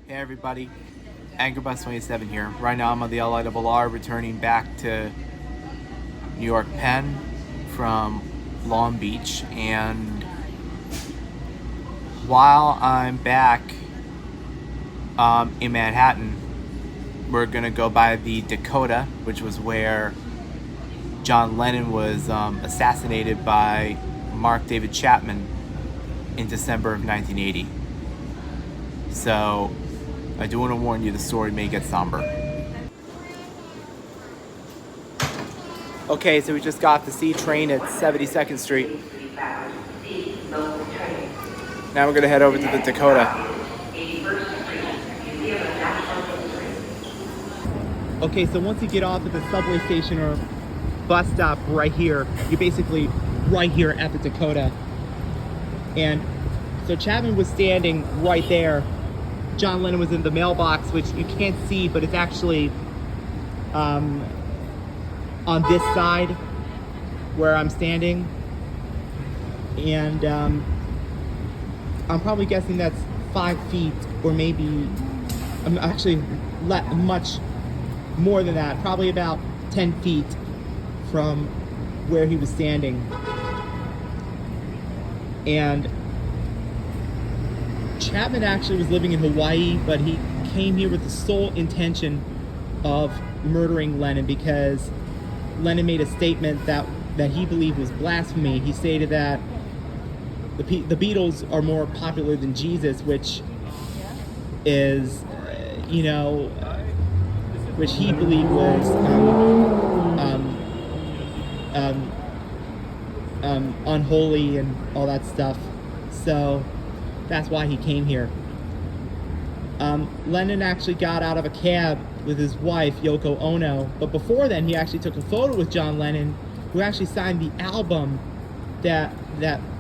Hey everybody, Anchorbus 27 here. Right now I'm on the LIRR returning back to New York Penn from Long Beach, and while I'm back in Manhattan, we're gonna go by the Dakota, which was where John Lennon was assassinated by Mark David Chapman in December of 1980. So I do want to warn you, the story may get somber. Okay, so we just got the C train at 72nd Street. Now we're going to head over to the Dakota. Okay, so once you get off at the subway station or bus stop right here, you're basically right here at the Dakota. And so Chapman was standing right there. John Lennon was in the mailbox, which you can't see, but it's actually on this side where I'm standing. And I'm probably guessing that's 5 feet, or maybe I'm actually much more than that, probably about 10 feet from where he was standing. And Chapman actually was living in Hawaii, but he came here with the sole intention of murdering Lennon, because Lennon made a statement that he believed was blasphemy. He stated that the Beatles are more popular than Jesus, which is, which he believed was unholy and all that stuff. So that's why he came here. Lennon actually got out of a cab with his wife, Yoko Ono, but before then he actually took a photo with John Lennon, who actually signed the album that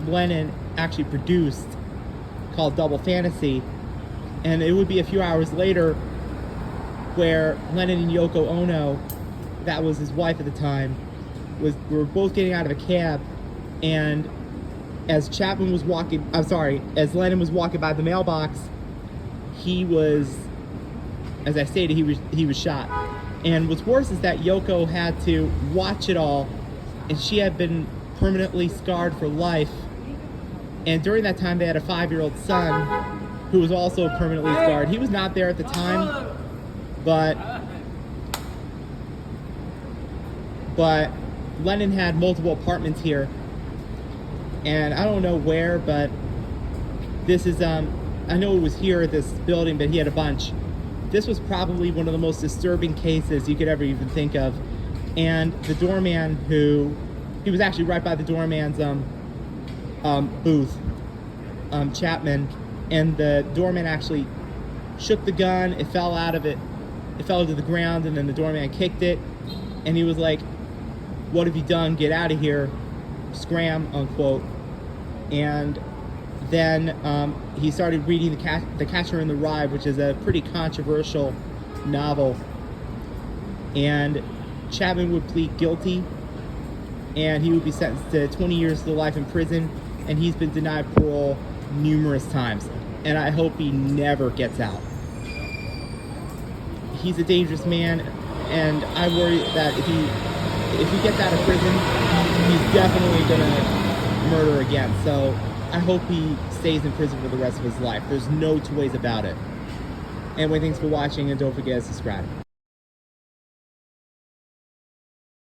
Lennon actually produced, called Double Fantasy. And it would be a few hours later where Lennon and Yoko Ono, that was his wife at the time, were both getting out of a cab, and as Lennon was walking by the mailbox, he was, as I stated, he was shot. And what's worse is that Yoko had to watch it all, and she had been permanently scarred for life. And during that time, they had a 5-year-old son who was also permanently scarred. He was not there at the time, but Lennon had multiple apartments here. And I don't know where, but this is, I know it was here at this building, but he had a bunch. This was probably one of the most disturbing cases you could ever even think of. And the doorman he was actually right by the doorman's booth, Chapman, and the doorman actually shook the gun, it fell to the ground, and then the doorman kicked it, and he was like, "What have you done? Get out of here. Scram," unquote. And then he started reading The Catcher in the Rye, which is a pretty controversial novel. And Chapman would plead guilty, and he would be sentenced to 20 years to life in prison, and he's been denied parole numerous times. And I hope he never gets out. He's a dangerous man, and I worry that if he gets out of prison, he's definitely gonna murder again. So I hope he stays in prison for the rest of his life. There's no two ways about it. Anyway, thanks for watching, and don't forget to subscribe.